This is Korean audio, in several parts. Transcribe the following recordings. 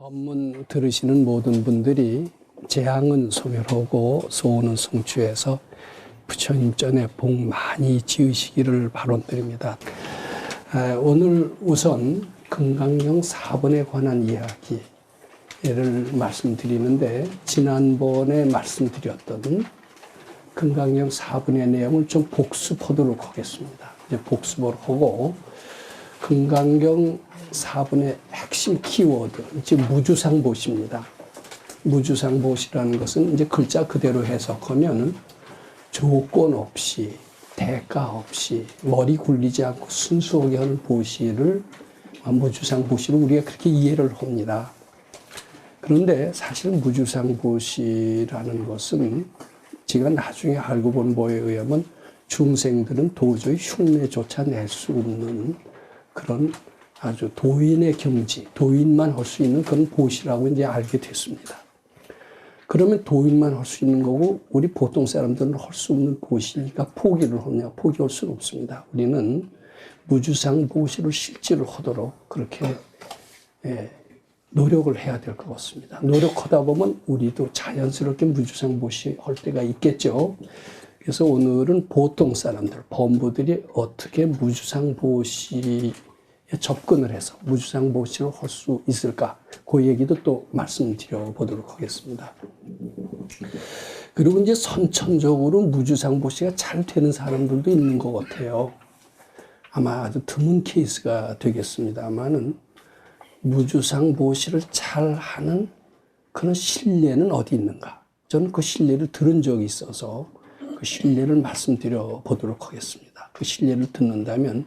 법문 들으시는 모든 분들이 재앙은 소멸하고 소원은 성취해서 부처님 전에 복 많이 지으시기를 바론드립니다. 오늘 우선 금강경 4번에 관한 이야기를 말씀드리는데, 지난번에 말씀드렸던 금강경 4번의 내용을 좀 복습하도록 하겠습니다. 이제 복습을 하고 금강경 4번의 핵심 키워드, 이제 무주상보시입니다. 무주상보시라는 것은 이제 글자 그대로 해석하면 조건 없이, 대가 없이, 머리 굴리지 않고 순수하게 하는 보시를 무주상보시로 우리가 그렇게 이해를 합니다. 그런데 사실 무주상보시라는 것은 제가 나중에 알고 본 바에 의하면 중생들은 도저히 흉내조차 낼 수 없는 그런 아주 도인의 경지, 도인만 할 수 있는 그런 보시라고 이제 알게 됐습니다. 그러면 도인만 할 수 있는 거고, 우리 보통 사람들은 할 수 없는 보시니까 포기를 하냐? 포기할 수는 없습니다. 우리는 무주상 보시를 실제로 하도록 그렇게 노력을 해야 될 것 같습니다. 노력하다 보면 우리도 자연스럽게 무주상 보시 할 때가 있겠죠. 그래서 오늘은 보통 사람들, 범부들이 어떻게 무주상 보시에 접근을 해서 무주상 보시를 할 수 있을까? 그 얘기도 또 말씀드려 보도록 하겠습니다. 그리고 이제 선천적으로 무주상 보시가 잘 되는 사람들도 있는 것 같아요. 아마 아주 드문 케이스가 되겠습니다만은, 무주상 보시를 잘 하는 그런 신뢰는 어디 있는가? 저는 그 신뢰를 들은 적이 있어서 그 신뢰를 말씀드려 보도록 하겠습니다. 그 신뢰를 듣는다면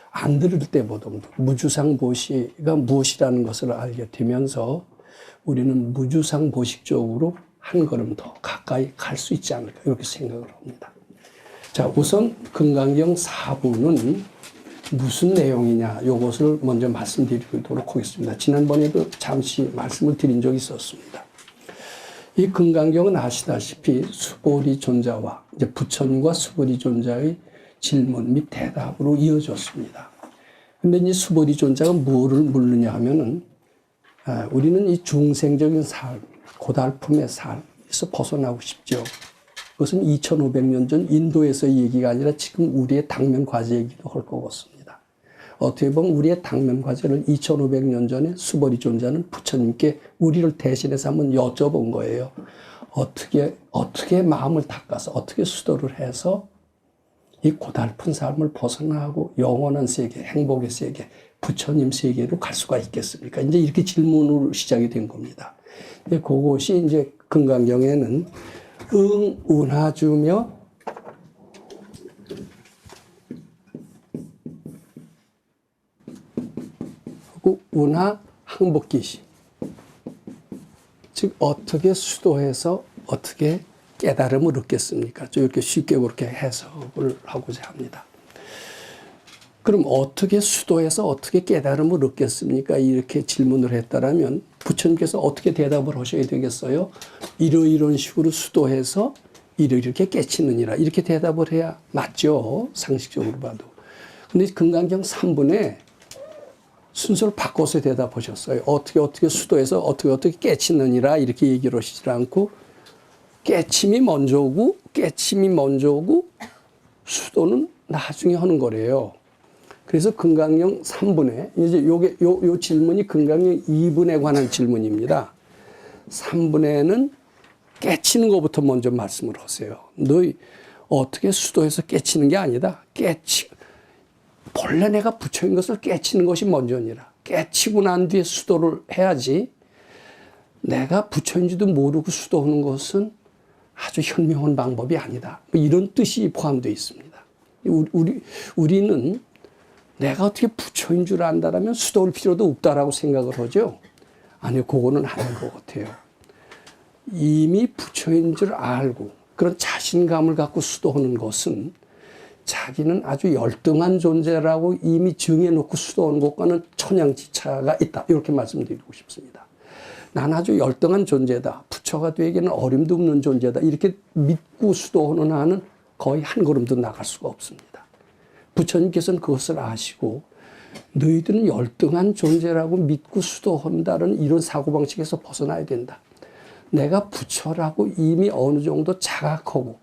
안 들을 때보다도 무주상 보시가 무엇이라는 것을 알게 되면서 우리는 무주상 보식 쪽으로 한 걸음 더 가까이 갈 수 있지 않을까, 이렇게 생각을 합니다. 자, 우선 금강경 4부는 무슨 내용이냐, 이것을 먼저 말씀드리도록 하겠습니다. 지난번에도 잠시 말씀을 드린 적이 있었습니다. 이 금강경은 아시다시피 수보리 존자와 이제 부처님과 수보리 존자의 질문 및 대답으로 이어졌습니다. 근데 이제 수보리 존자가 뭐를 묻느냐 하면은, 우리는 이 중생적인 삶, 고달픔의 삶에서 벗어나고 싶죠. 그것은 2500년 전 인도에서의 얘기가 아니라 지금 우리의 당면 과제 얘기도 할 것 같습니다. 어떻게 보면 우리의 당면 과제를 2500년 전에 수보리 존자는 부처님께 우리를 대신해서 한번 여쭤본 거예요. 어떻게 마음을 닦아서, 어떻게 수도를 해서 이 고달픈 삶을 벗어나고 영원한 세계, 행복의 세계, 부처님 세계로 갈 수가 있겠습니까? 이제 이렇게 질문으로 시작이 된 겁니다. 근데 그것이 이제 금강경에는 운하주며 하고 운하 항복기시, 즉 어떻게 수도해서 어떻게 깨달음을 얻겠습니까? 이렇게 쉽게 그렇게 해석을 하고자 합니다. 그럼 어떻게 수도해서 어떻게 깨달음을 얻겠습니까? 이렇게 질문을 했다라면 부처님께서 어떻게 대답을 하셔야 되겠어요? 이런 식으로 수도해서 이렇게 깨치느니라, 이렇게 대답을 해야 맞죠, 상식적으로 봐도. 근데 금강경 3분에 순서를 바꿔서 대답하셨어요. 어떻게 수도해서 어떻게 깨치느니라, 이렇게 얘기를 하시지 않고 깨침이 먼저고 수도는 나중에 하는 거래요. 그래서 금강경 3분에 이제 요 질문이 금강경 2분에 관한 질문입니다. 3분에는 깨치는 것부터 먼저 말씀을 하세요. 너희 어떻게 수도해서 깨치는 게 아니다. 본래 내가 부처인 것을 깨치는 것이 먼저니라. 깨치고 난 뒤에 수도를 해야지, 내가 부처인지도 모르고 수도하는 것은 아주 현명한 방법이 아니다. 이런 뜻이 포함되어 있습니다. 우리는 내가 어떻게 부처인 줄 안다라면 수도할 필요도 없다라고 생각을 하죠. 아니요, 그거는 아닌 것 같아요. 이미 부처인 줄 알고 그런 자신감을 갖고 수도하는 것은 자기는 아주 열등한 존재라고 이미 정해놓고 수도하는 것과는 천양지차가 있다, 이렇게 말씀드리고 싶습니다. 난 아주 열등한 존재다, 부처가 되기에는 어림도 없는 존재다, 이렇게 믿고 수도하는 한은 거의 한 걸음도 나갈 수가 없습니다. 부처님께서는 그것을 아시고 너희들은 열등한 존재라고 믿고 수도한다는 이런 사고방식에서 벗어나야 된다. 내가 부처라고 이미 어느 정도 자각하고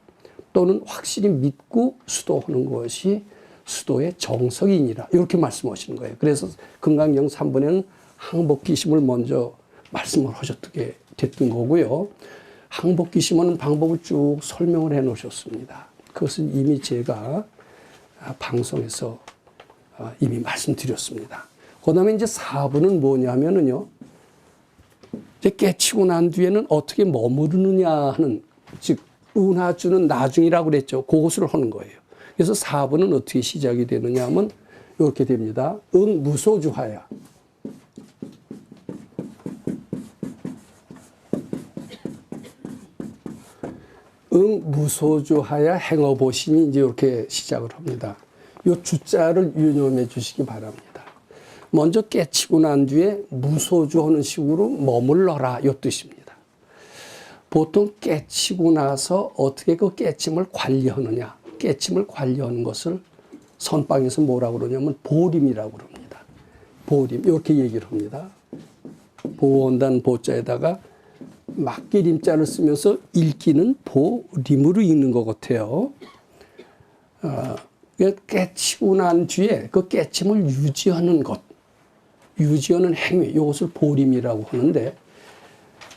또는 확실히 믿고 수도하는 것이 수도의 정석이니라. 이렇게 말씀하시는 거예요. 그래서 금강경 3번에는 항복기심을 먼저 말씀을 하셨게 됐던 거고요. 항복기심하는 방법을 쭉 설명을 해 놓으셨습니다. 그것은 이미 제가 방송에서 이미 말씀드렸습니다. 그 다음에 이제 4번은 뭐냐면은요. 이제 깨치고 난 뒤에는 어떻게 머무르느냐 하는, 즉, 은하주는 나중이라고 그랬죠. 그것을 하는 거예요. 그래서 4번은 어떻게 시작이 되느냐 하면 이렇게 됩니다. 무소주하야. 무소주하야 행어보심이 이제 이렇게 시작을 합니다. 이 주자를 유념해 주시기 바랍니다. 먼저 깨치고 난 뒤에 무소주하는 식으로 머물러라 이 뜻입니다. 보통 깨치고 나서 어떻게 그 깨침을 관리하느냐. 깨침을 관리하는 것을 선방에서 뭐라고 그러냐면 보림이라고 그럽니다. 보림 이렇게 얘기를 합니다. 보온다는 보자에다가 막기림자를 쓰면서 읽기는 보림으로 읽는 것 같아요. 깨치고 난 뒤에 그 깨침을 유지하는 것, 유지하는 행위, 이것을 보림이라고 하는데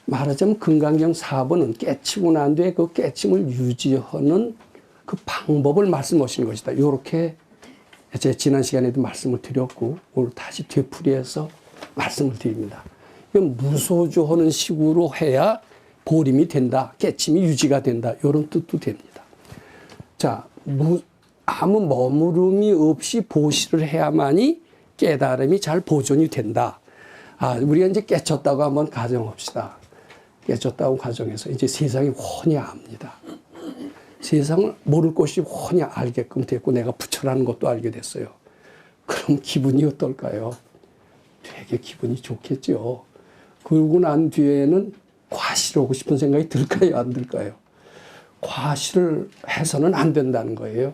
말하자면 금강경 4번은 깨치고 난 뒤에 그 깨침을 유지하는 그 방법을 말씀하시는 것이다. 이렇게 제가 지난 시간에도 말씀을 드렸고 오늘 다시 되풀이해서 말씀을 드립니다. 무소주하는 식으로 해야 보림이 된다. 깨침이 유지가 된다. 이런 뜻도 됩니다. 자, 아무 머무름이 없이 보시를 해야만이 깨달음이 잘 보존이 된다. 우리가 이제 깨쳤다고 한번 가정합시다. 깨쳤다고 가정해서 이제 세상이 훤히 압니다. 세상을 모를 것이 훤히 알게끔 됐고 내가 부처라는 것도 알게 됐어요. 그럼 기분이 어떨까요? 되게 기분이 좋겠죠. 그러고 난 뒤에는 과실하고 싶은 생각이 들까요? 안 들까요? 과실을 해서는 안 된다는 거예요.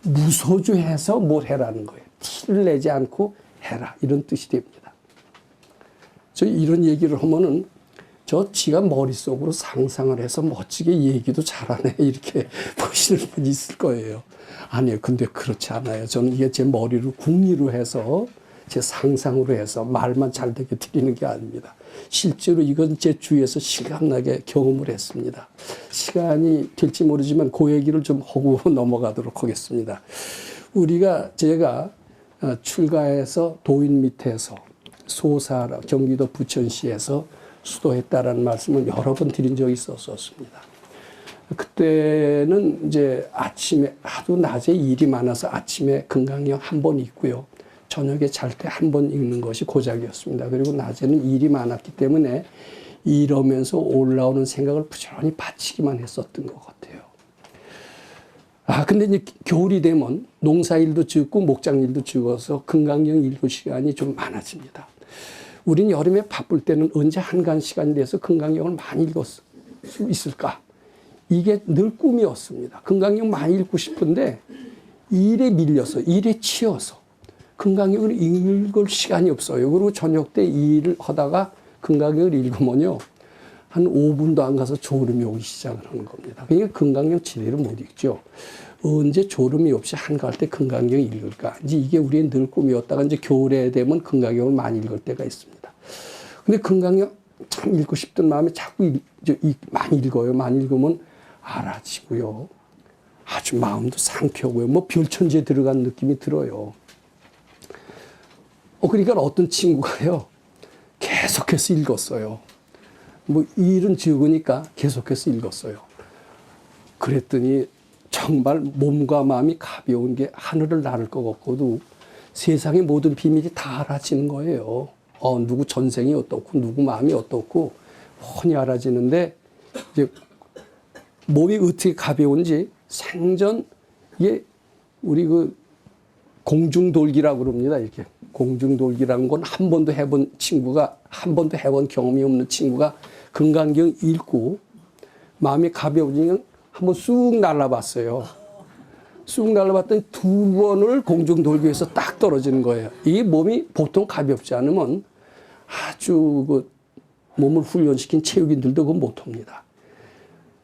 무소주해서 뭘 해라는 거예요. 티를 내지 않고 해라. 이런 뜻이 됩니다. 저 이런 얘기를 하면은 지가 머릿속으로 상상을 해서 멋지게 얘기도 잘하네. 이렇게 보시는 분이 있을 거예요. 아니요. 근데 그렇지 않아요. 저는 이게 제 머리로 궁리로 해서 제 상상으로 해서 말만 잘 되게 드리는 게 아닙니다. 실제로 이건 제 주위에서 실감나게 경험을 했습니다. 시간이 될지 모르지만 그 얘기를 좀 하고 넘어가도록 하겠습니다. 제가 출가해서 도인 밑에서 소사라 경기도 부천시에서 수도했다라는 말씀을 여러 번 드린 적이 있었습니다. 그때는 이제 아침에 하도 낮에 일이 많아서 아침에 금강경 한 번 읽고요. 저녁에 잘 때 한 번 읽는 것이 고작이었습니다. 그리고 낮에는 일이 많았기 때문에 이러면서 올라오는 생각을 부지런히 바치기만 했었던 것 같아요. 근데 이제 겨울이 되면 농사일도 짓고 목장일도 지어서 금강경 읽을 시간이 좀 많아집니다. 우린 여름에 바쁠 때는 언제 한간 시간이 돼서 금강경을 많이 읽을 수 있을까? 이게 늘 꿈이었습니다. 금강경 많이 읽고 싶은데 일에 밀려서, 일에 치여서 금강경을 읽을 시간이 없어요. 그리고 저녁 때 일을 하다가 금강경을 읽으면요. 한 5분도 안 가서 졸음이 오기 시작을 하는 겁니다. 그러니까 금강경 제대로 못 읽죠. 언제 졸음이 없이 한가할 때 금강경 읽을까? 이제 이게 우리의 늘 꿈이었다가 이제 겨울에 되면 금강경을 많이 읽을 때가 있습니다. 근데 금강경 참 읽고 싶던 마음에 자꾸 많이 읽어요. 많이 읽으면 알아지고요. 아주 마음도 상쾌하고요. 뭐 별천지에 들어간 느낌이 들어요. 그러니까 어떤 친구가요. 계속해서 읽었어요. 뭐 일은 적으니까 계속해서 읽었어요. 그랬더니 정말 몸과 마음이 가벼운 게 하늘을 나를 것 같고도 세상의 모든 비밀이 다 알아지는 거예요. 누구 전생이 어떻고 누구 마음이 어떻고 훤히 알아지는데 이제 몸이 어떻게 가벼운지 생전 이게 우리 공중돌기라고 그럽니다. 이렇게 공중돌기라는 건 한 번도 해본 경험이 없는 친구가 금강경 읽고 마음이 가벼워지면 한번 쑥 날아봤어요. 쑥 날아봤더니 두 번을 공중돌기에서 딱 떨어지는 거예요. 이 몸이 보통 가볍지 않으면 아주 그 몸을 훈련시킨 체육인들도 그거 못합니다.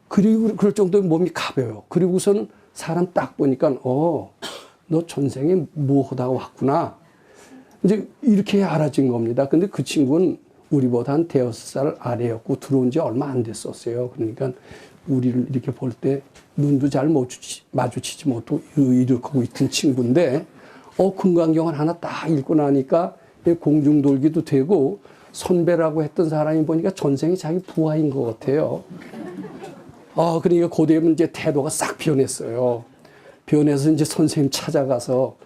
그리고 그럴 정도로 몸이 가벼워요. 그리고서는 사람 딱 보니까 너 전생에 뭐 하다가 왔구나. 이제 이렇게 알아진 겁니다. 근데 그 친구는 우리보다 한 대여섯 살 아래였고 들어온 지 얼마 안 됐었어요. 그러니까 우리를 이렇게 볼 때 눈도 잘 마주치지 못하고 이렇게 있던 친구인데 금강경을 하나 딱 읽고 나니까 공중돌기도 되고 선배라고 했던 사람이 보니까 전생이 자기 부하인 것 같아요. 그러니까 그대면 이제 태도가 싹 변했어요. 변해서 이제 선생님 찾아가서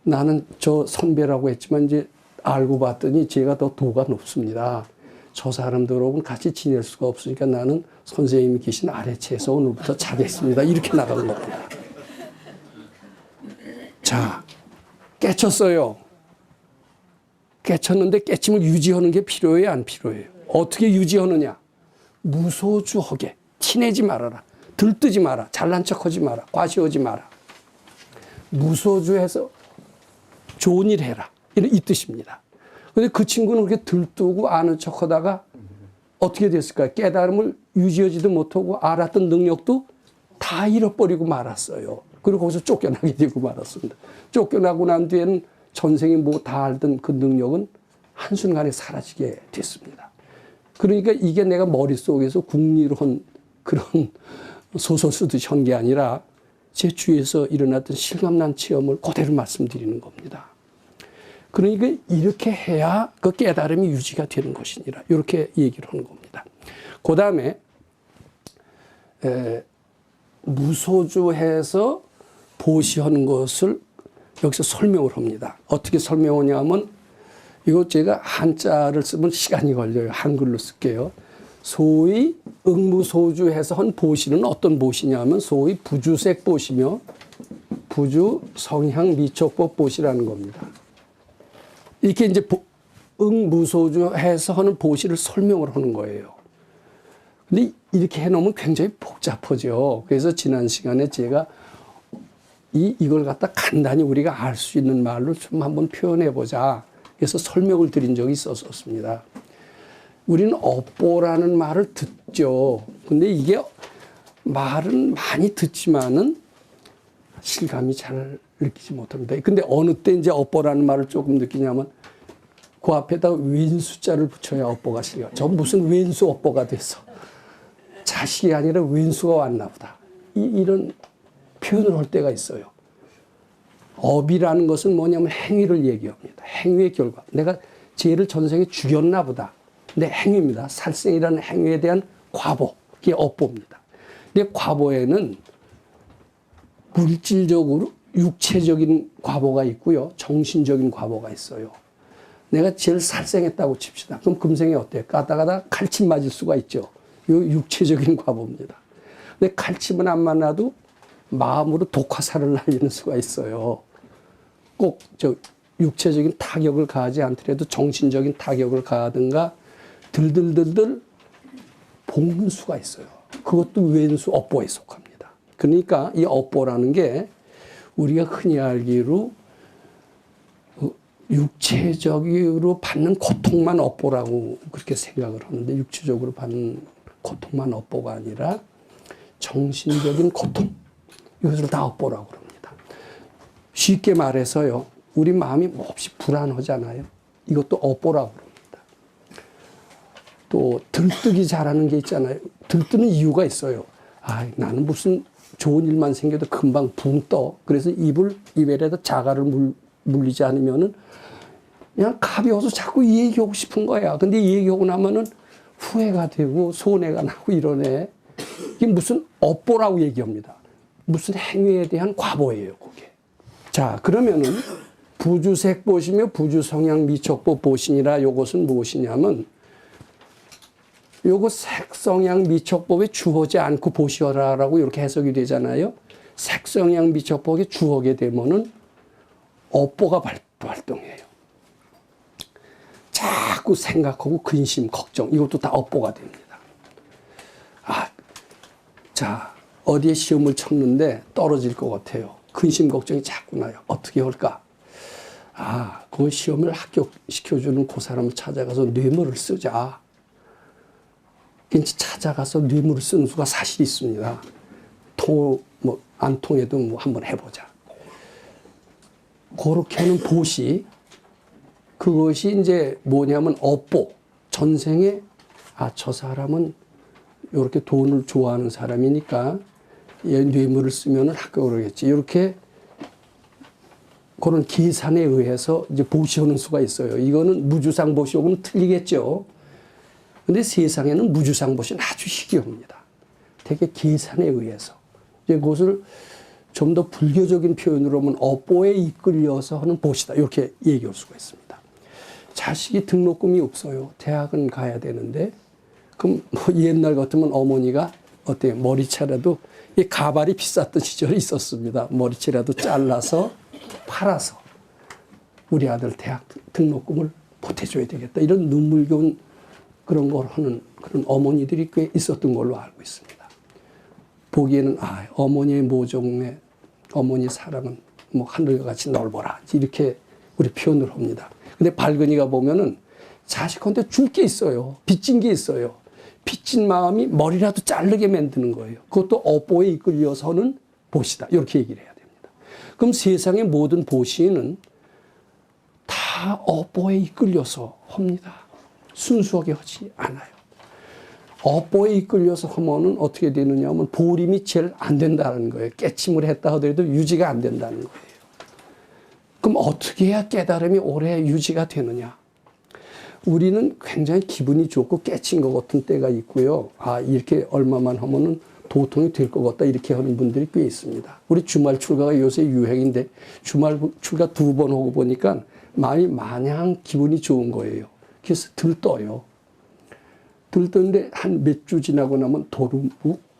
나는 저 선배라고 했지만 이제 알고 봤더니 제가 더 도가 높습니다. 저 사람들하고는 같이 지낼 수가 없으니까 나는 선생님이 계신 아래체에서 오늘부터 자겠습니다. 이렇게 나간 겁니다. 자, 깨쳤어요. 깨쳤는데 깨침을 유지하는 게 필요해요, 안 필요해요? 어떻게 유지하느냐? 무소주하게 티내지 말아라. 들뜨지 마라. 잘난 척하지 마라. 과시하지 마라. 무소주해서 좋은 일 해라. 이 뜻입니다. 근데 그 친구는 그렇게 들뜨고 아는 척 하다가 어떻게 됐을까요? 깨달음을 유지하지도 못하고 알았던 능력도 다 잃어버리고 말았어요. 그리고 거기서 쫓겨나게 되고 말았습니다. 쫓겨나고 난 뒤에는 전생에 뭐 다 알던 그 능력은 한순간에 사라지게 됐습니다. 그러니까 이게 내가 머릿속에서 국리로한 그런 소설 쓰듯이 한 게 아니라 제 주위에서 일어났던 실감난 체험을 그대로 말씀드리는 겁니다. 그러니까 이렇게 해야 그 깨달음이 유지가 되는 것이니라. 이렇게 얘기를 하는 겁니다. 그 다음에 무소주해서 보시하는 것을 여기서 설명을 합니다. 어떻게 설명하냐면 이거 제가 한자를 쓰면 시간이 걸려요. 한글로 쓸게요. 소위 응무소주해서 한 보시는 어떤 보시냐면 소위 부주색 보시며 부주 성향 미촉법 보시라는 겁니다. 이렇게 이제 응무소주해서 하는 보시를 설명을 하는 거예요. 근데 이렇게 해놓으면 굉장히 복잡하죠. 그래서 지난 시간에 제가 이걸 갖다 간단히 우리가 알 수 있는 말로 좀 한번 표현해 보자. 그래서 설명을 드린 적이 있었습니다. 우리는 업보라는 말을 듣죠. 근데 이게 말은 많이 듣지만은 실감이 잘 느끼지 못합니다. 근데 어느 때 이제 업보라는 말을 조금 느끼냐면 그 앞에다 왼 숫자를 붙여야 업보가 실려. 저 무슨 왼수 업보가 돼서 자식이 아니라 왼수가 왔나 보다. 이런 표현을 할 때가 있어요. 업이라는 것은 뭐냐면 행위를 얘기합니다. 행위의 결과. 내가 쟤를 전생에 죽였나 보다. 내 행위입니다. 살생이라는 행위에 대한 과보. 그게 업보입니다. 근데 과보에는 물질적으로 육체적인 과보가 있고요. 정신적인 과보가 있어요. 내가 쟤를 살생했다고 칩시다. 그럼 금생에 어때요? 가다가다 칼침 맞을 수가 있죠. 이 육체적인 과보입니다. 근데 칼침은 안 만나도 마음으로 독화살을 날리는 수가 있어요. 꼭 육체적인 타격을 가하지 않더라도 정신적인 타격을 가하든가 들들들들 볶는 수가 있어요. 그것도 왼수 업보에 속합니다. 그러니까 이 업보라는 게 우리가 흔히 알기로 육체적으로 받는 고통만 업보라고 그렇게 생각을 하는데 육체적으로 받는 고통만 업보가 아니라 정신적인 고통 이것을 다 업보라고 합니다. 쉽게 말해서요. 우리 마음이 몹시 불안하잖아요. 이것도 업보라고 합니다. 또 들뜨기 잘하는 게 있잖아요. 들뜨는 이유가 있어요. 나는 무슨 좋은 일만 생겨도 금방 붕 떠. 그래서 입에다 자갈을 물리지 않으면은 그냥 가벼워서 자꾸 이 얘기하고 싶은 거야. 근데 이 얘기하고 나면은 후회가 되고 손해가 나고 이러네. 이게 무슨 업보라고 얘기합니다. 무슨 행위에 대한 과보예요, 그게. 자, 그러면은 부주색 보시며 부주성향 미촉법 보시니라 요것은 무엇이냐면 요거 색성향 미촉법에 주하지 않고 보시어라라고 이렇게 해석이 되잖아요. 색성향 미촉법에 주하게 되면은 업보가 발동해요. 자꾸 생각하고 근심, 걱정 이것도 다 업보가 됩니다. 자, 어디에 시험을 쳤는데 떨어질 것 같아요. 근심 걱정이 자꾸 나요. 어떻게 할까? 그 시험을 합격시켜주는 그 사람을 찾아가서 뇌물을 쓰자. 찾아가서 뇌물을 쓰는 수가 사실 있습니다. 안 통해도 한번 해보자. 그렇게 하는 보시, 그것이 이제 뭐냐면 업보, 전생에 저 사람은 이렇게 돈을 좋아하는 사람이니까 얘 뇌물을 쓰면 합격을 하겠지. 이렇게 그런 계산에 의해서 이제 보시하는 수가 있어요. 이거는 무주상 보시하고는 틀리겠죠. 근데 세상에는 무주상 보시는 아주 희귀합니다. 되게 계산에 의해서. 이제 그것을 좀 더 불교적인 표현으로 하면 업보에 이끌려서 하는 보시다. 이렇게 얘기할 수가 있습니다. 자식이 등록금이 없어요. 대학은 가야 되는데, 그럼 옛날 같으면 어머니가 어때요? 머리채라도, 이 가발이 비쌌던 시절이 있었습니다. 머리채라도 잘라서 팔아서 우리 아들 대학 등록금을 보태줘야 되겠다. 이런 눈물겨운 그런 걸 하는 그런 어머니들이 꽤 있었던 걸로 알고 있습니다. 보기에는 어머니의 모종의 어머니 사랑은 하늘과 같이 넓어라. 이렇게 우리 표현을 합니다. 근데 발근이가 보면은 자식한테 줄 게 있어요. 빚진 게 있어요. 빚진 마음이 머리라도 자르게 만드는 거예요. 그것도 업보에 이끌려서는 보시다. 이렇게 얘기를 해야 됩니다. 그럼 세상의 모든 보시는 다 업보에 이끌려서 합니다. 순수하게 하지 않아요. 업보에 이끌려서 하면은 어떻게 되느냐 하면 보림이 제일 안 된다는 거예요. 깨침을 했다 하더라도 유지가 안 된다는 거예요. 그럼 어떻게 해야 깨달음이 오래 유지가 되느냐? 우리는 굉장히 기분이 좋고 깨친 것 같은 때가 있고요. 이렇게 얼마만 하면은 도통이 될 것 같다. 이렇게 하는 분들이 꽤 있습니다. 우리 주말 출가가 요새 유행인데 주말 출가 2번 하고 보니까 마음이 마냥 기분이 좋은 거예요. 그래서 들떠요. 들떴는데 한 몇 주 지나고 나면 도루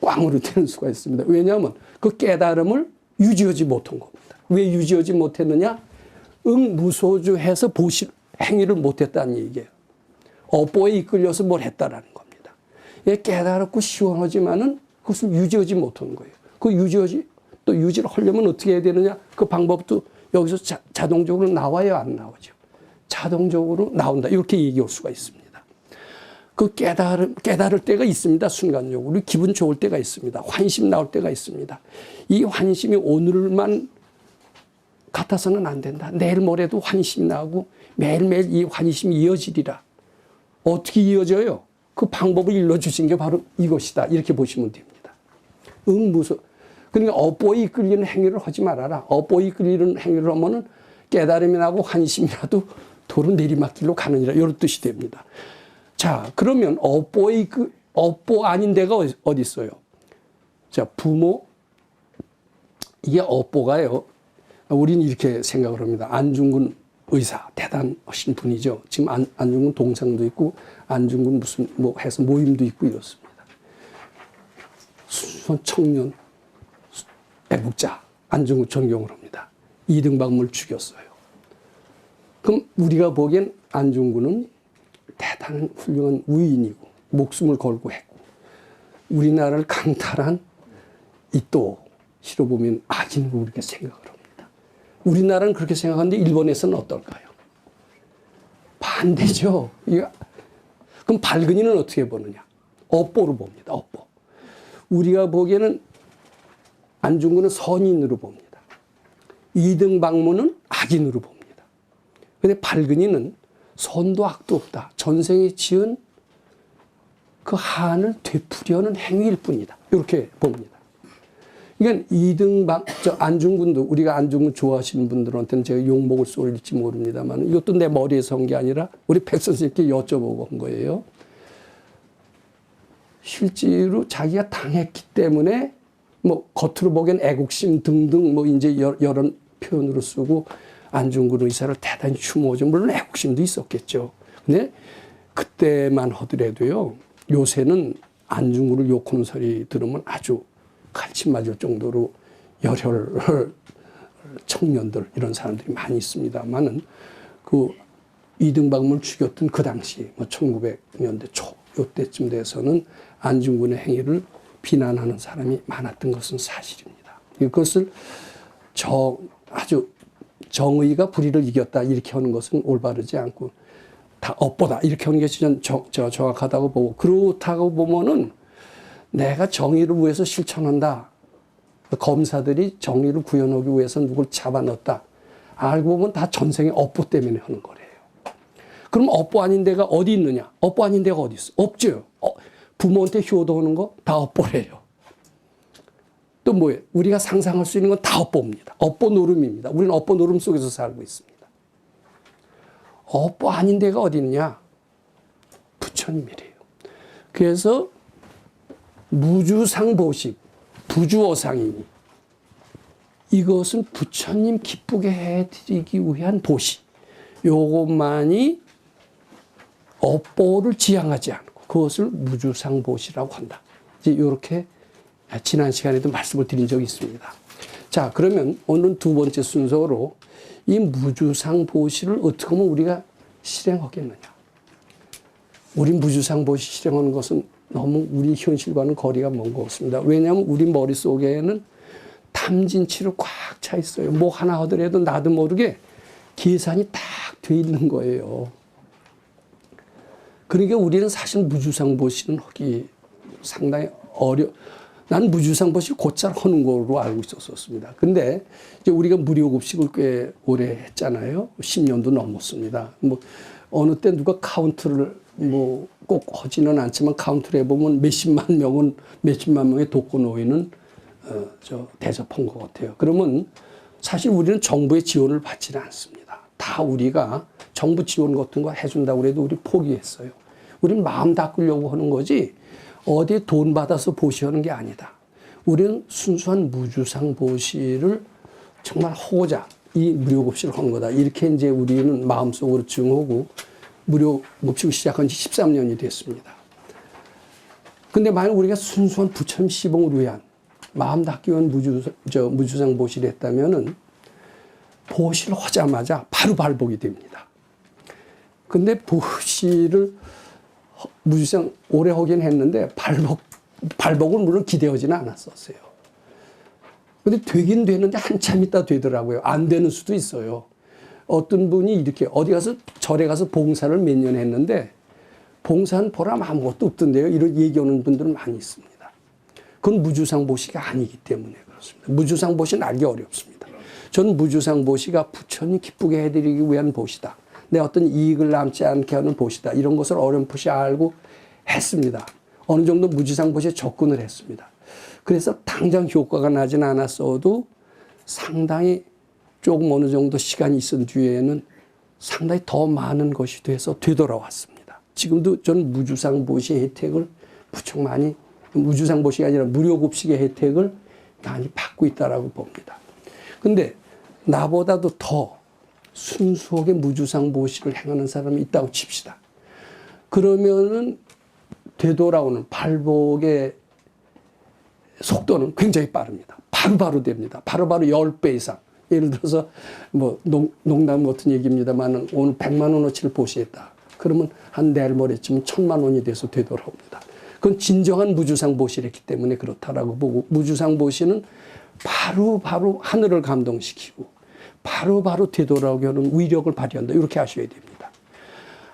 꽝으로 되는 수가 있습니다. 왜냐하면 그 깨달음을 유지하지 못한 겁니다. 왜 유지하지 못했느냐? 무소주해서 행위를 못했다는 얘기예요. 업보에 이끌려서 뭘 했다라는 겁니다. 깨달았고 시원하지만은 그것을 유지하지 못하는 거예요. 또 유지를 하려면 어떻게 해야 되느냐? 그 방법도 여기서 자동적으로 나와요, 안 나오죠? 자동적으로 나온다. 이렇게 얘기할 수가 있습니다. 그 깨달을 때가 있습니다. 순간적으로. 기분 좋을 때가 있습니다. 환심 나올 때가 있습니다. 이 환심이 오늘만 같아서는 안 된다. 내일 모레도 환심이 나고 매일매일 이 환심이 이어지리라. 어떻게 이어져요? 그 방법을 일러주신 게 바로 이것이다. 이렇게 보시면 됩니다. 그러니까 업보에 이끌리는 행위를 하지 말아라. 업보에 이끌리는 행위를 하면은 깨달음이 나고 환심이라도 도로 내리막길로 가느니라. 이런 뜻이 됩니다. 자, 그러면 업보 아닌 데가 어디 있어요? 자, 부모. 이게 업보가요. 우리는 이렇게 생각을 합니다. 안중근 의사, 대단하신 분이죠. 지금 안중근 동상도 있고, 안중근 무슨 해서 모임도 있고 이렇습니다. 순수한 청년, 애국자, 안중근 존경을 합니다. 이등박물 죽였어요. 그럼 우리가 보기엔 안중근은 대단한 훌륭한 위인이고 목숨을 걸고 했고 우리나라를 강탈한 이또시로 보면 악인으로 그렇게 생각을 합니다. 우리나라는 그렇게 생각하는데 일본에서는 어떨까요? 반대죠. 그럼 발근이는 어떻게 보느냐? 업보로 봅니다. 업보. 우리가 보기에는 안중근은 선인으로 봅니다. 이등박문은 악인으로 봅니다. 그런데 발근이는 선도 악도 없다. 전생에 지은 그 한을 되풀이하는 행위일 뿐이다. 이렇게 봅니다. 그러니까 안중근도 우리가 안중근 좋아하시는 분들한테는 제가 욕먹을 쏠릴지 모릅니다만 이것도 내 머리에서 한 게 아니라 우리 백 선생님께 여쭤보고 한 거예요. 실제로 자기가 당했기 때문에 겉으로 보기엔 애국심 등등 이제 여러 표현으로 쓰고 안중근 의사를 대단히 추모하죠. 물론 애국심도 있었겠죠. 근데 그때만 하더라도요. 요새는 안중근을 욕하는 소리 들으면 아주 칼침 맞을 정도로 열혈 청년들 이런 사람들이 많이 있습니다만은 그 이등박물 죽였던 그 당시 1900년대 초 요때쯤 돼서는 안중근의 행위를 비난하는 사람이 많았던 것은 사실입니다. 이것을 아주 정의가 불의를 이겼다 이렇게 하는 것은 올바르지 않고 다 업보다 이렇게 하는 것이 정확하다고 보고, 그렇다고 보면은 내가 정의를 위해서 실천한다. 검사들이 정의를 구현하기 위해서 누굴 잡아넣었다. 알고 보면 다 전생의 업보 때문에 하는 거래요. 그럼 업보 아닌 데가 어디 있느냐? 업보 아닌 데가 어디 있어? 없죠. 부모한테 효도하는 거 다 업보래요. 또 뭐예요? 우리가 상상할 수 있는 건 다 업보입니다. 업보 노름입니다. 우리는 업보 노름 속에서 살고 있습니다. 업보 아닌 데가 어디 있느냐? 부처님이래요. 그래서 무주상보식, 부주어상이니 이것은 부처님 기쁘게 해드리기 위한 보시. 요것만이 업보를 지향하지 않고 그것을 무주상보시라고 한다. 이제 이렇게 지난 시간에도 말씀을 드린 적이 있습니다. 자, 그러면 오늘 두 번째 순서로 이 무주상보시를 어떻게 하면 우리가 실행하겠느냐. 우리 무주상보시 실행하는 것은 너무 우리 현실과는 거리가 먼 것 같습니다. 왜냐하면 우리 머릿속에는 탐진치로 꽉 차 있어요. 뭐 하나 하더라도 나도 모르게 계산이 딱 돼 있는 거예요. 그러니까 우리는 사실 무주상보시는 하기 상당히 난 무주상보시 곧잘 하는 거로 알고 있었습니다. 근데 이제 우리가 무료급식을 꽤 오래 했잖아요. 10년도 넘었습니다. 뭐 어느 때 누가 카운트를 뭐 꼭 하지는 않지만 카운트를 해보면 몇십만 명의 독거노인은 대접한 것 같아요. 그러면 사실 우리는 정부의 지원을 받지는 않습니다. 다 우리가 정부 지원 같은 거 해준다고 해도 우리 포기했어요. 우리는 마음 닦으려고 하는 거지 어디에 돈 받아서 보시하는 게 아니다. 우리는 순수한 무주상 보시를 정말 하고자 이 무료급식을 한 거다. 이렇게 이제 우리는 마음속으로 증오하고 무료급식을 시작한 지 13년이 됐습니다. 근데 만약 우리가 순수한 부처님 시봉을 위한 마음 닦기 위한 무주상 보시를 했다면은 보시를 하자마자 바로 발복이 됩니다. 근데 보시를 무주상 오래 하긴 했는데 발복은 물론 기대하지는 않았었어요. 근데 되긴 되는데 한참 있다 되더라고요. 안 되는 수도 있어요. 어떤 분이 이렇게 어디 가서 절에 가서 봉사를 몇 년 했는데 봉사는 보람 아무것도 없던데요. 이런 얘기하는 분들은 많이 있습니다. 그건 무주상보시가 아니기 때문에 그렇습니다. 무주상보시는 알기 어렵습니다. 저는 무주상보시가 부처님 기쁘게 해드리기 위한 보시다. 내 어떤 이익을 남지 않게 하는 보시다. 이런 것을 어렴풋이 알고 했습니다. 어느 정도 무주상보시에 접근을 했습니다. 그래서 당장 효과가 나진 않았어도 상당히 조금 어느 정도 시간이 있은 뒤에는 상당히 더 많은 것이 돼서 되돌아왔습니다. 지금도 저는 무주상보시 혜택을 무척 많이, 무주상보시가 아니라 무료급식의 혜택을 많이 받고 있다고 봅니다. 근데 나보다도 더 순수하게 무주상보시를 행하는 사람이 있다고 칩시다. 그러면은 되돌아오는 발복의 속도는 굉장히 빠릅니다. 바로바로 됩니다. 바로바로 10배 이상. 예를 들어서 뭐 농담 같은 얘기입니다만 오늘 100만 원어치를 보시했다. 그러면 한 내일 모레쯤 1000만 원이 돼서 되돌아옵니다. 그건 진정한 무주상보시를 했기 때문에 그렇다라고 보고, 무주상보시는 바로 하늘을 감동시키고 바로 되돌아오게 하는 위력을 발휘한다. 이렇게 아셔야 됩니다.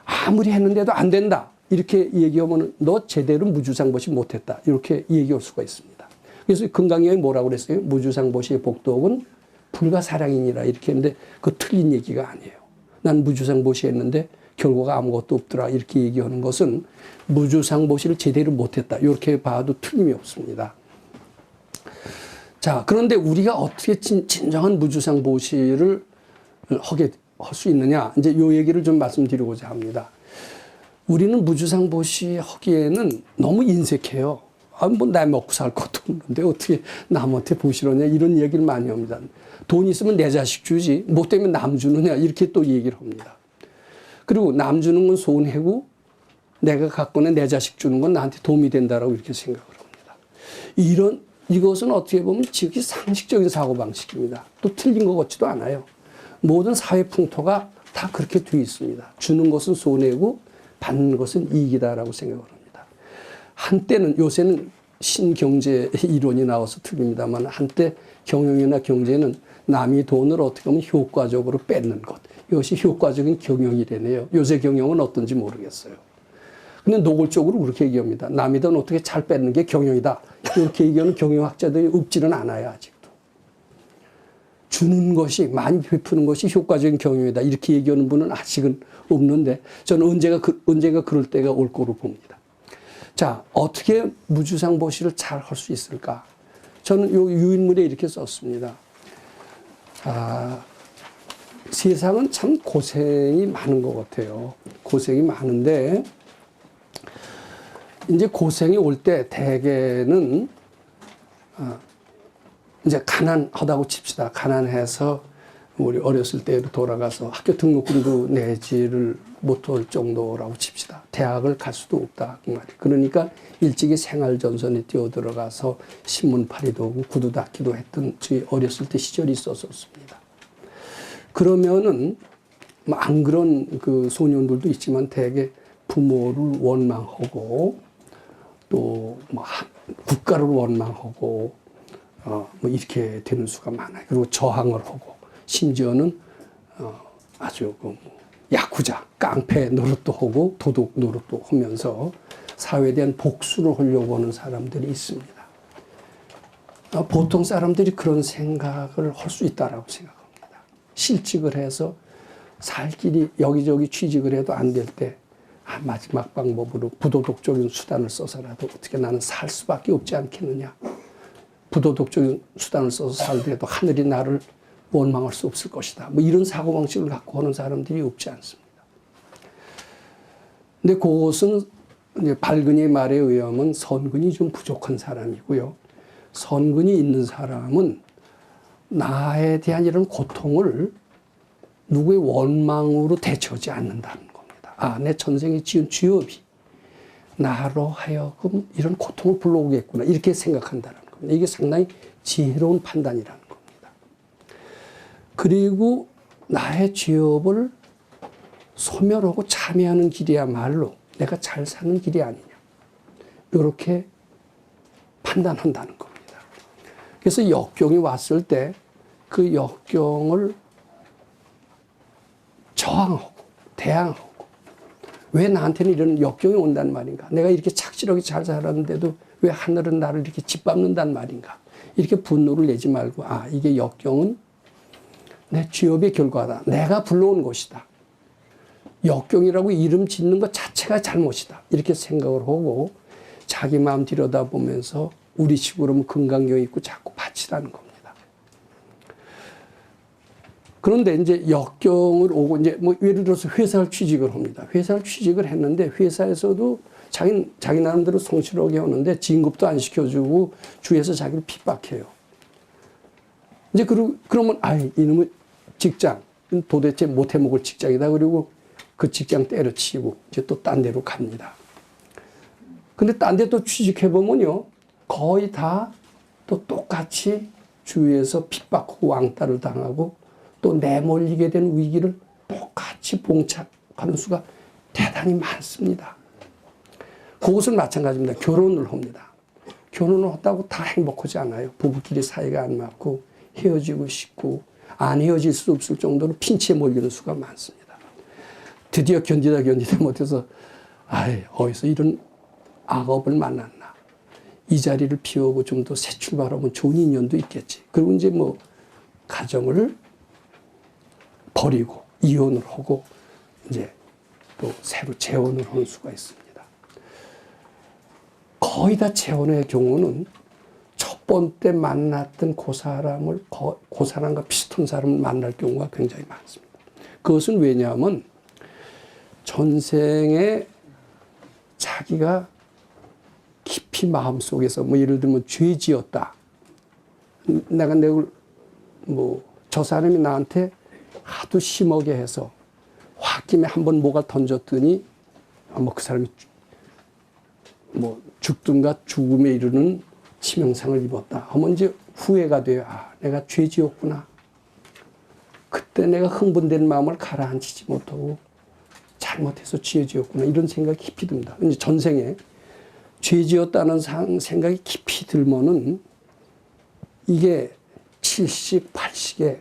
아무리 했는데도 안 된다. 이렇게 얘기하면 너 제대로 무주상보시 못했다. 이렇게 얘기할 수가 있습니다. 그래서 금강경에 뭐라고 그랬어요? 무주상보시의 복덕은 불가사량이니라 이렇게 했는데 그거 틀린 얘기가 아니에요. 난 무주상보시 했는데 결과가 아무것도 없더라 이렇게 얘기하는 것은 무주상보시를 제대로 못했다. 이렇게 봐도 틀림이 없습니다. 자, 그런데 우리가 어떻게 진정한 무주상보시를 할 수 있느냐? 이제 요 얘기를 좀 말씀드리고자 합니다. 우리는 무주상보시 하기에는 너무 인색해요. 뭐 나 먹고 살 것도 없는데 어떻게 남한테 보시러냐 이런 얘기를 많이 합니다. 돈 있으면 내 자식 주지 뭐 때문에 남 주느냐 이렇게 또 얘기를 합니다. 그리고 남 주는 건 손해고 내가 갖고는 내 자식 주는 건 나한테 도움이 된다라고 이렇게 생각을 합니다. 이것은 어떻게 보면 지극히 상식적인 사고방식입니다. 또 틀린 것 같지도 않아요. 모든 사회 풍토가 다 그렇게 돼 있습니다. 주는 것은 손해고 받는 것은 이익이다라고 생각을 합니다. 한때는 요새는 신경제 이론이 나와서 틀립니다만 한때 경영이나 경제는 남이 돈을 어떻게 하면 효과적으로 뺏는 것. 이것이 효과적인 경영이라네요. 요새 경영은 어떤지 모르겠어요. 근데 노골적으로 그렇게 얘기합니다. 남이 돈 어떻게 잘 뺏는 게 경영이다. 이렇게 얘기하는 경영학자들이 없지는 않아요, 아직도. 주는 것이, 많이 베푸는 것이 효과적인 경영이다. 이렇게 얘기하는 분은 아직은 없는데 저는 언젠가 그럴 때가 올 거로 봅니다. 자, 어떻게 무주상보시를 잘 할 수 있을까? 저는 요 유인물에 이렇게 썼습니다. 세상은 참 고생이 많은 것 같아요. 고생이 많은데, 이제 고생이 올 때 대개는, 이제 가난하다고 칩시다. 가난해서 우리 어렸을 때로 돌아가서 학교 등록금도 내지를 못할 정도라고 칩시다. 대학을 갈 수도 없다. 그 말이에요. 그러니까 일찍이 생활전선에 뛰어들어가서 신문팔이도 하고 구두 닦기도 했던 저희 어렸을 때 시절이 있었습니다. 그러면은, 안 그런 그 소년들도 있지만 대개 부모를 원망하고 또 뭐 국가를 원망하고 뭐 이렇게 되는 수가 많아요. 그리고 저항을 하고 심지어는 아주 그 야쿠자, 깡패 노릇도 하고 도둑 노릇도 하면서 사회에 대한 복수를 하려고 하는 사람들이 있습니다. 보통 사람들이 그런 생각을 할 수 있다라고 생각합니다. 실직을 해서 살 길이 여기저기 취직을 해도 안 될 때 마지막 방법으로 부도덕적인 수단을 써서라도 어떻게 나는 살 수밖에 없지 않겠느냐. 부도덕적인 수단을 써서 살더라도 하늘이 나를 원망할 수 없을 것이다. 뭐 이런 사고방식을 갖고 하는 사람들이 없지 않습니다. 근데 그것은 이제 발근의 말에 의하면 선근이 좀 부족한 사람이고요. 선근이 있는 사람은 나에 대한 이런 고통을 누구의 원망으로 대처하지 않는다는 겁니다. 내 전생에 지은 죄업이 나로 하여금 이런 고통을 불러오겠구나. 이렇게 생각한다는 겁니다. 이게 상당히 지혜로운 판단이라는 겁니다. 그리고 나의 죄업을 소멸하고 참여하는 길이야말로 내가 잘 사는 길이 아니냐. 이렇게 판단한다는 겁니다. 그래서 역경이 왔을 때 그 역경을 저항하고 대항하고 왜 나한테는 이런 역경이 온단 말인가? 내가 이렇게 착실하게 잘 살았는데도 왜 하늘은 나를 이렇게 짓밟는단 말인가? 이렇게 분노를 내지 말고 이게 역경은 내 죄업의 결과다. 내가 불러온 것이다. 역경이라고 이름 짓는 것 자체가 잘못이다. 이렇게 생각을 하고 자기 마음 들여다보면서 우리식으로 건강경 있고 자꾸 바치라는 겁니다. 그런데 이제 역경을 오고 이제 뭐 예를 들어서 회사를 취직을 합니다. 회사를 취직을 했는데 회사에서도 자기 나름대로 성실하게 하는데 진급도 안 시켜주고 주위에서 자기를 핍박해요. 이제 그러면 이놈의 직장 도대체 못 해먹을 직장이다. 그리고 그 직장 때려치고 이제 또 딴 데로 갑니다. 근데 딴 데 또 취직해보면요. 거의 다 또 똑같이 주위에서 핍박하고 왕따를 당하고 또 내몰리게 된 위기를 똑같이 봉착하는 수가 대단히 많습니다. 그것은 마찬가지입니다. 결혼을 합니다. 결혼을 했다고 다 행복하지 않아요. 부부끼리 사이가 안 맞고 헤어지고 싶고 안 헤어질 수 없을 정도로 핀치에 몰리는 수가 많습니다. 드디어 견디다 못해서 어디서 이런 악업을 만났나. 이 자리를 비우고 좀 더 새 출발하면 좋은 인연도 있겠지. 그리고 이제 뭐 가정을 버리고 이혼을 하고 이제 또 새로 재혼을 하는 수가 있습니다. 거의 다 재혼의 경우는 첫 번째 만났던 그 사람과 비슷한 사람을 만날 경우가 굉장히 많습니다. 그것은 왜냐하면 전생에 자기가 깊이 마음속에서 뭐 예를 들면 죄 지었다. 내가 저 사람이 나한테 하도 심하게 해서 홧김에 한번 뭐가 던졌더니 그 사람이 죽든가 죽음에 이르는 치명상을 입었다 하면 이제 후회가 돼요. 내가 죄 지었구나. 그때 내가 흥분된 마음을 가라앉히지 못하고 잘못해서 죄 지었구나. 이런 생각이 깊이 듭니다. 이제 전생에 죄 지었다는 생각이 깊이 들면은 이게 70, 80에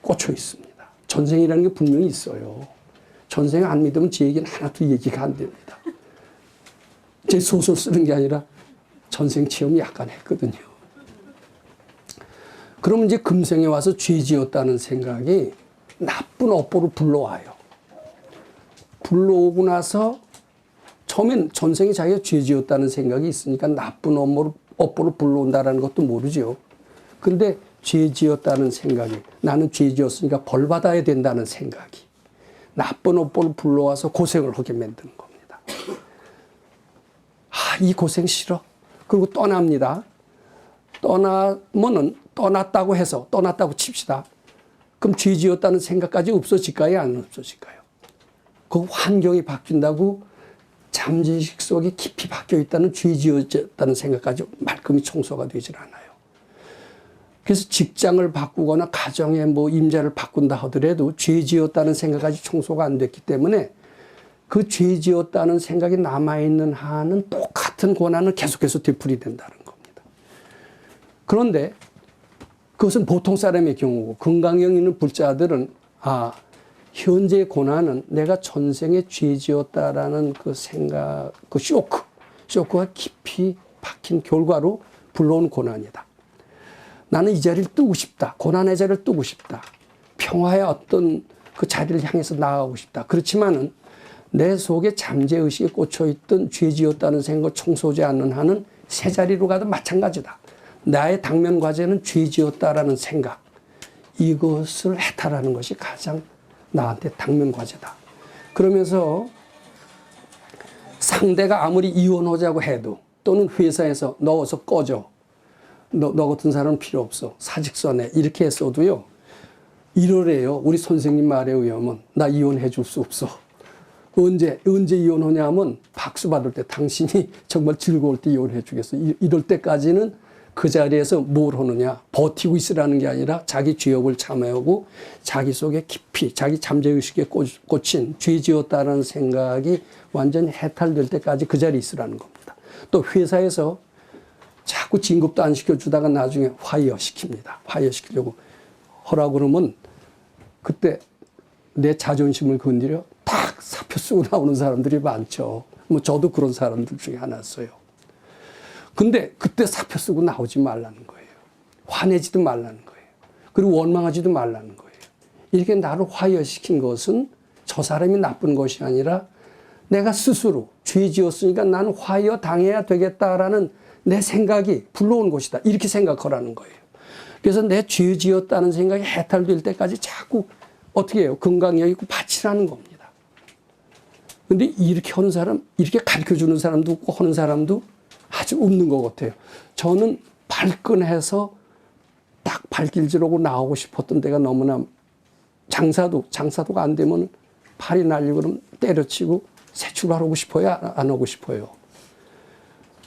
꽂혀 있습니다. 전생이라는 게 분명히 있어요. 전생 안 믿으면 제 얘기는 하나도 얘기가 안 됩니다. 제 소설 쓰는 게 아니라 전생 체험이 약간 했거든요. 그럼 이제 금생에 와서 죄 지었다는 생각이 나쁜 업보로 불러와요. 불러오고 나서 처음엔 전생에 자기가 죄 지었다는 생각이 있으니까 나쁜 업보로 불러온다는 것도 모르죠. 근데 죄 지었다는 생각이, 나는 죄 지었으니까 벌 받아야 된다는 생각이 나쁜 업보를 불러와서 고생을 하게 만드는 겁니다. 이 고생 싫어. 그리고 떠납니다. 떠나면은 떠났다고 해서, 떠났다고 칩시다. 그럼 죄 지었다는 생각까지 없어질까요? 안 없어질까요? 그 환경이 바뀐다고 잠재의식 속에 깊이 박혀 있다는 죄 지었다는 생각까지 말끔히 청소가 되질 않아요. 그래서 직장을 바꾸거나 가정의 임자를 바꾼다 하더라도 죄 지었다는 생각까지 청소가 안 됐기 때문에 그 죄 지었다는 생각이 남아있는 한은 똑같은 고난을 계속해서 되풀이된다는 겁니다. 그런데 그것은 보통 사람의 경우고 건강형 있는 불자들은 현재의 고난은 내가 전생에 죄 지었다라는 그 생각, 그 쇼크가 깊이 박힌 결과로 불러온 고난이다. 나는 이 자리를 뜨고 싶다. 고난의 자리를 뜨고 싶다. 평화의 어떤 그 자리를 향해서 나아가고 싶다. 그렇지만은 내 속에 잠재의식에 꽂혀있던 죄 지었다는 생각을 청소하지 않는 한은 새 자리로 가도 마찬가지다. 나의 당면 과제는 죄 지었다라는 생각. 이것을 해탈하는 것이 가장 나한테 당면 과제다. 그러면서 상대가 아무리 이혼하자고 해도 또는 회사에서 너 어서 꺼져. 너 같은 사람은 필요 없어. 사직서내. 이렇게 했어도요. 이러래요. 우리 선생님 말에 의하면 나 이혼해 줄 수 없어. 언제 이혼하냐면 박수 받을 때 당신이 정말 즐거울 때 이혼해 주겠어. 이럴 때까지는 그 자리에서 뭘 하느냐. 버티고 있으라는 게 아니라 자기 죄업을 참여하고 자기 속에 깊이 자기 잠재의식에 꽂힌 죄 지었다는 생각이 완전히 해탈될 때까지 그 자리에 있으라는 겁니다. 또 회사에서 자꾸 진급도 안 시켜주다가 나중에 화이어 시킵니다. 화이어 시키려고 하라고 그러면 그때 내 자존심을 건드려 딱 사표 쓰고 나오는 사람들이 많죠. 저도 그런 사람들 중에 하나였어요. 근데 그때 사표 쓰고 나오지 말라는 거예요. 화내지도 말라는 거예요. 그리고 원망하지도 말라는 거예요. 이렇게 나를 화이어시킨 것은 저 사람이 나쁜 것이 아니라 내가 스스로 죄 지었으니까 나는 화이어 당해야 되겠다라는 내 생각이 불러온 것이다. 이렇게 생각하라는 거예요. 그래서 내 죄 지었다는 생각이 해탈될 때까지 자꾸 어떻게 해요? 건강력 있고 바치라는 겁니다. 근데 이렇게 하는 사람, 이렇게 가르쳐 주는 사람도 없고 하는 사람도 아주 없는 것 같아요. 저는 발끈해서 딱 발길질하고 나오고 싶었던 때가 너무나 장사도가 안 되면 팔이 날리고 그러면 때려치고 새 출발하고 싶어요? 안 하고 싶어요?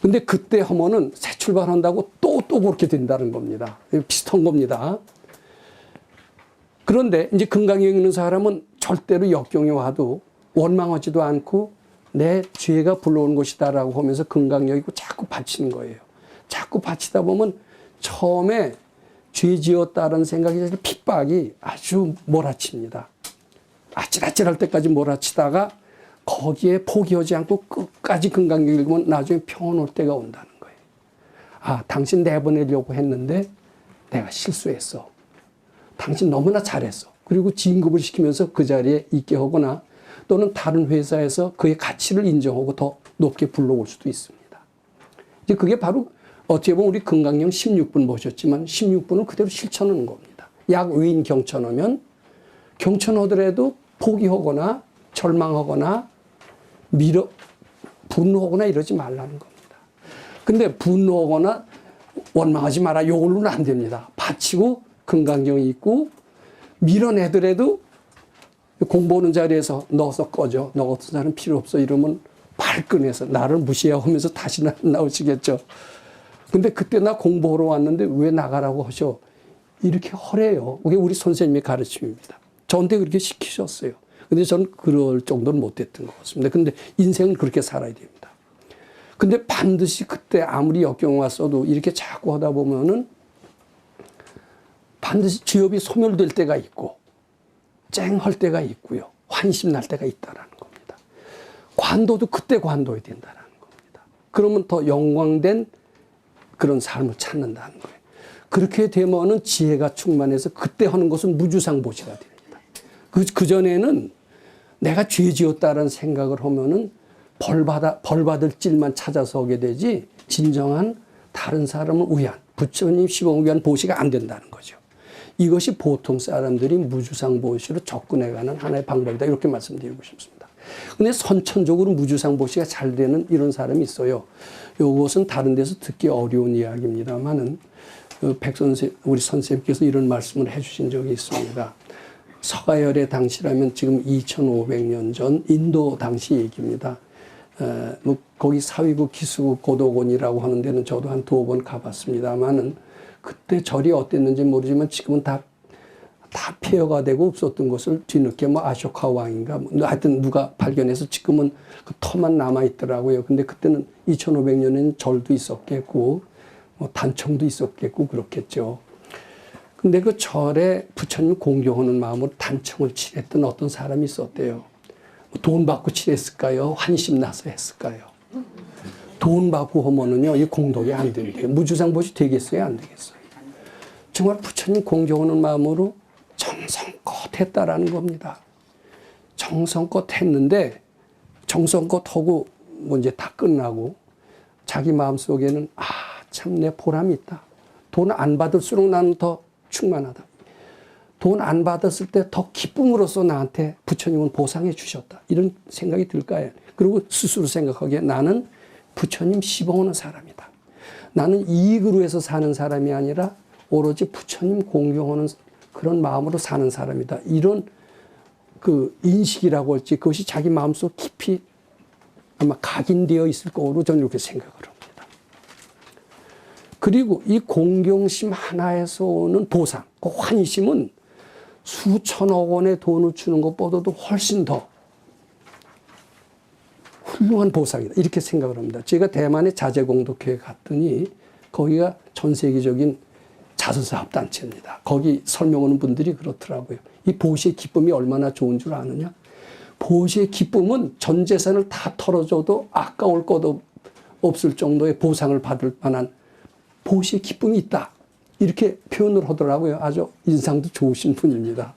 근데 그때 하면은 새 출발한다고 또 그렇게 된다는 겁니다. 비슷한 겁니다. 그런데 이제 건강이 있는 사람은 절대로 역경이 와도 원망하지도 않고 내 죄가 불러온 것이다라고 하면서 건강력 있고 자꾸 바치는 거예요. 자꾸 바치다 보면 처음에 죄 지었다는 생각이 핍박이 아주 몰아칩니다. 아찔아찔할 때까지 몰아치다가 거기에 포기하지 않고 끝까지 건강력 읽으면 나중에 평온 올 때가 온다는 거예요. 당신 내보내려고 했는데 내가 실수했어. 당신 너무나 잘했어. 그리고 진급을 시키면서 그 자리에 있게 하거나 또는 다른 회사에서 그의 가치를 인정하고 더 높게 불러올 수도 있습니다. 이제 그게 바로 어떻게 보면 우리 건강령 16분 보셨지만 16분을 그대로 실천하는 겁니다. 약 의인 경천하면 경천하더라도 포기하거나 절망하거나 분노하거나 이러지 말라는 겁니다. 근데 분노하거나 원망하지 마라. 이걸로는 안 됩니다. 바치고 건강경이 있고 밀어내더라도 공부하는 자리에서 넣어서 꺼져. 너 같은 사람 필요 없어. 이러면 발끈해서 나를 무시하면서 다시는 안 나오시겠죠. 근데 그때 나 공부하러 왔는데 왜 나가라고 하셔? 이렇게 하래요. 그게 우리 선생님의 가르침입니다. 저한테 그렇게 시키셨어요. 근데 저는 그럴 정도는 못했던 것 같습니다. 근데 인생은 그렇게 살아야 됩니다. 근데 반드시 그때 아무리 역경 왔어도 이렇게 자꾸 하다 보면은 반드시 죄업이 소멸될 때가 있고 쨍할 때가 있고요. 환심 날 때가 있다라는 겁니다. 관도도 그때 관도해야 된다라는 겁니다. 그러면 더 영광된 그런 삶을 찾는다는 거예요. 그렇게 되면은 지혜가 충만해서 그때 하는 것은 무주상보시가 됩니다. 그전에는 내가 죄 지었다는 생각을 하면은 벌 받을 길만 찾아서 오게 되지 진정한 다른 사람을 위한 부처님 시범을 위한 보시가 안 된다는 거죠. 이것이 보통 사람들이 무주상 보시로 접근해가는 하나의 방법이다. 이렇게 말씀드리고 싶습니다. 근데 선천적으로 무주상 보시가 잘 되는 이런 사람이 있어요. 이것은 다른 데서 듣기 어려운 이야기입니다만은 우리 선생님께서 이런 말씀을 해주신 적이 있습니다. 서가열의 당시라면 지금 2500년 전 인도 당시 얘기입니다. 거기 사위국 기수국 고도곤이라고 하는 데는 저도 한 2번 가봤습니다만은 그때 절이 어땠는지 모르지만 지금은 다 폐허가 되고 없었던 것을 뒤늦게 아쇼카 왕인가 하여튼 누가 발견해서 지금은 그 터만 남아있더라고요. 근데 그때는 2500년에는 절도 있었겠고 단청도 있었겠고 그렇겠죠. 근데 그 절에 부처님 공경하는 마음으로 단청을 칠했던 어떤 사람이 있었대요. 돈 받고 칠했을까요? 환심 나서 했을까요? 돈 받고 하면은요, 이 공덕이 안 된대요. 무주상보시 되겠어요? 안 되겠어요? 정말 부처님 공경하는 마음으로 정성껏 했다라는 겁니다. 정성껏 했는데, 정성껏 하고, 이제 다 끝나고, 자기 마음 속에는, 참 내 보람이 있다. 돈 안 받을수록 나는 더 충만하다. 돈 안 받았을 때 더 기쁨으로써 나한테 부처님은 보상해 주셨다. 이런 생각이 들까요? 그리고 스스로 생각하기에 나는 부처님 시봉하는 사람이다. 나는 이익으로 해서 사는 사람이 아니라 오로지 부처님 공경하는 그런 마음으로 사는 사람이다. 이런 그 인식이라고 할지 그것이 자기 마음속 깊이 아마 각인되어 있을 거로 저는 이렇게 생각을 합니다. 그리고 이 공경심 하나에서 오는 보상, 그 환희심은 수천억 원의 돈을 주는 것보다도 훨씬 더 훌륭한 보상이다. 이렇게 생각을 합니다. 제가 대만의 자재공덕회에 갔더니 거기가 전 세계적인 자선사업단체입니다. 거기 설명하는 분들이 그렇더라고요. 이 보시의 기쁨이 얼마나 좋은 줄 아느냐? 보시의 기쁨은 전 재산을 다 털어줘도 아까울 것 없을 정도의 보상을 받을 만한 보시의 기쁨이 있다. 이렇게 표현을 하더라고요. 아주 인상도 좋으신 분입니다.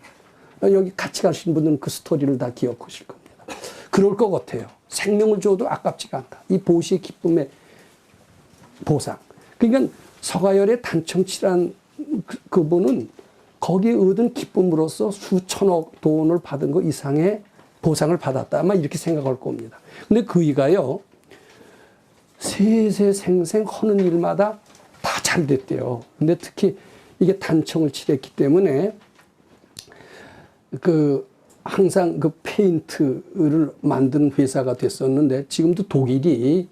여기 같이 가신 분들은 그 스토리를 다 기억하실 겁니다. 그럴 것 같아요. 생명을 줘도 아깝지가 않다. 이 보시의 기쁨의 보상. 그러니까 서가열의 단청칠한 그분은 거기에 얻은 기쁨으로써 수천억 돈을 받은 것 이상의 보상을 받았다. 아마 이렇게 생각할 겁니다. 근데 그이가요, 세세생생 하는 일마다 다 잘 됐대요. 근데 특히 이게 단청을 칠했기 때문에 항상 그 페인트를 만드는 회사가 됐었는데 지금도 독일이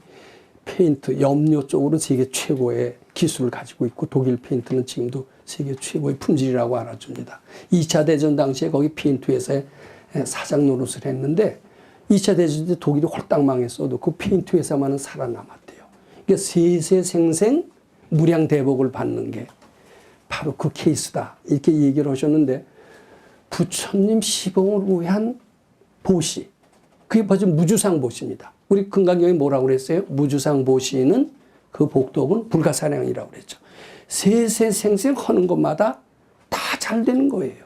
페인트, 염료 쪽으로 세계 최고의 기술을 가지고 있고 독일 페인트는 지금도 세계 최고의 품질이라고 알아줍니다. 2차 대전 당시에 거기 페인트 회사에 사장 노릇을 했는데 2차 대전 때 독일이 홀딱 망했어도 그 페인트 회사만은 살아남았대요. 그러니까 세세생생 무량대복을 받는 게 바로 그 케이스다. 이렇게 얘기를 하셨는데 부처님 시봉을 위한 보시. 그게 바로 무주상 보시입니다. 우리 금강경에 뭐라고 그랬어요? 무주상 보시는 그 복덕은 불가사량이라고 그랬죠. 세세생생 하는 것마다 다 잘 되는 거예요.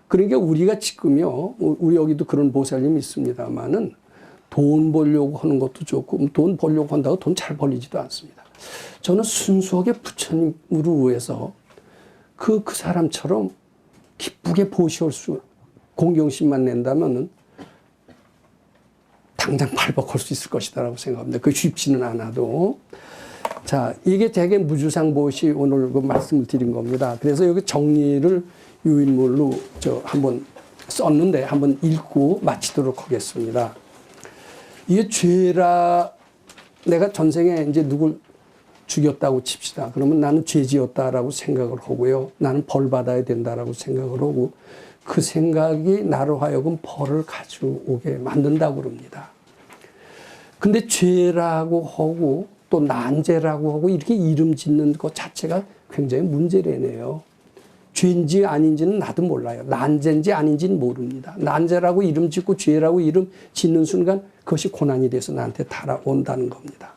그러니까 우리가 지금요, 우리 여기도 그런 보살님이 있습니다만은 돈 벌려고 하는 것도 좋고 돈 벌려고 한다고 돈 잘 벌리지도 않습니다. 저는 순수하게 부처님으로 위해서 그 사람처럼 기쁘게 보시올 수, 공경심만 낸다면은 당장 발복할 수 있을 것이다라고 생각합니다. 그게 쉽지는 않아도. 자, 이게 되게 무주상 보시 오늘 그 말씀을 드린 겁니다. 그래서 여기 정리를 유인물로 한번 썼는데 한번 읽고 마치도록 하겠습니다. 이게 죄라, 내가 전생에 이제 누굴 죽였다고 칩시다. 그러면 나는 죄 지었다라고 생각을 하고요. 나는 벌 받아야 된다라고 생각을 하고 그 생각이 나로 하여금 벌을 가져오게 만든다고 그럽니다. 근데 죄라고 하고 또 난제라고 하고 이렇게 이름 짓는 것 자체가 굉장히 문제래네요. 죄인지 아닌지는 나도 몰라요. 난제인지 아닌지는 모릅니다. 난제라고 이름 짓고 죄라고 이름 짓는 순간 그것이 고난이 돼서 나한테 달아온다는 겁니다.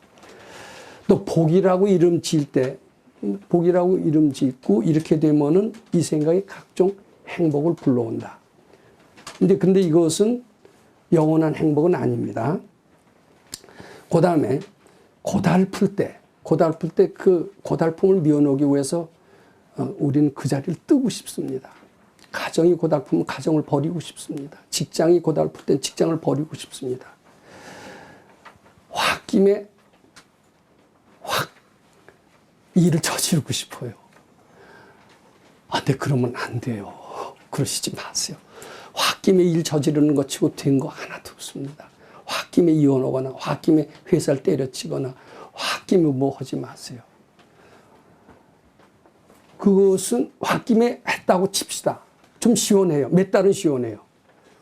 또 복이라고 이름 지을 때, 복이라고 이름 짓고 이렇게 되면은 이 생각이 각종 행복을 불러온다. 근데 이것은 영원한 행복은 아닙니다. 그 다음에 고달플 때 그 고달픔을 미워놓기 위해서 우리는 그 자리를 뜨고 싶습니다. 가정이 고달프면 가정을 버리고 싶습니다. 직장이 고달플 땐 직장을 버리고 싶습니다. 홧김에 확 일을 저지르고 싶어요. 근데 그러면 안 돼요. 그러시지 마세요. 홧김에 일 저지르는 것 치고 된 거 하나도 없습니다. 홧김에 이혼하거나 홧김에 회사를 때려치거나 홧김에 뭐 하지 마세요. 그것은 홧김에 했다고 칩시다. 좀 시원해요. 몇 달은 시원해요.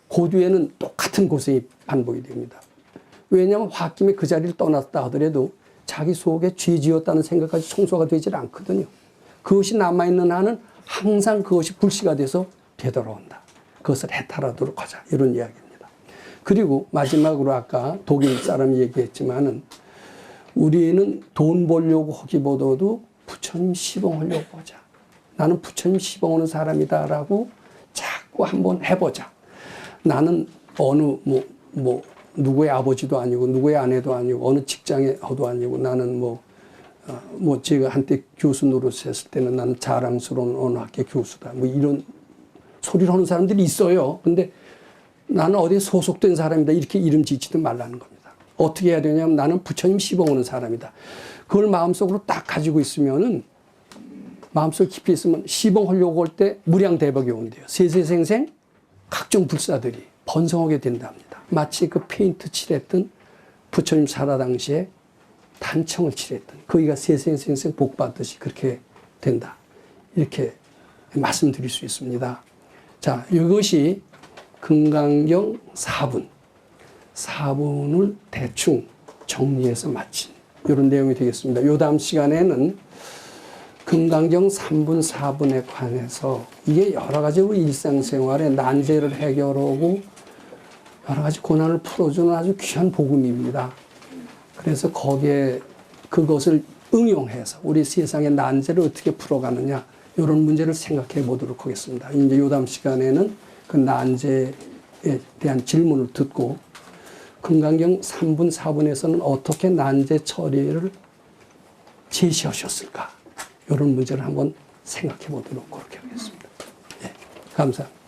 그 뒤에는 똑같은 고생이 반복이 됩니다. 왜냐하면 홧김에 그 자리를 떠났다 하더라도 자기 속에 죄 지었다는 생각까지 청소가 되질 않거든요. 그것이 남아있는 한은 항상 그것이 불씨가 돼서 되돌아온다. 그것을 해탈하도록 하자. 이런 이야기입니다. 그리고 마지막으로 아까 독일 사람이 얘기했지만은 우리는 돈 벌려고 하기보다도 부처님 시봉하려고 하자. 나는 부처님 시봉하는 사람이다라고 자꾸 한번 해보자. 나는 어느 누구의 아버지도 아니고 누구의 아내도 아니고 어느 직장의 허도 아니고 나는 제가 한때 교수 노릇했을 때는 나는 자랑스러운 어느 학교 교수다. 이런 소리를 하는 사람들이 있어요. 근데 나는 어디에 소속된 사람이다. 이렇게 이름 짓지도 말라는 겁니다. 어떻게 해야 되냐면 나는 부처님 시봉하는 사람이다. 그걸 마음속으로 딱 가지고 있으면은 마음속 깊이 있으면 시봉하려고 할 때 무량대박이 온대요. 세세생생 각종 불사들이 번성하게 된답니다. 마치 그 페인트 칠했던 부처님 살아 당시에 단청을 칠했던 거기가 세생생생 복 받듯이 그렇게 된다. 이렇게 말씀드릴 수 있습니다. 자, 이것이 금강경 4분을 대충 정리해서 마친 이런 내용이 되겠습니다. 요 다음 시간에는 금강경 3분, 4분에 관해서 이게 여러 가지 우리 일상생활의 난제를 해결하고 여러 가지 고난을 풀어주는 아주 귀한 복음입니다. 그래서 거기에 그것을 응용해서 우리 세상의 난제를 어떻게 풀어가느냐 이런 문제를 생각해 보도록 하겠습니다. 이제 요 다음 시간에는 그 난제에 대한 질문을 듣고 금강경 3분, 4분에서는 어떻게 난제 처리를 제시하셨을까? 이런 문제를 한번 생각해 보도록 그렇게 하겠습니다. 네, 감사합니다.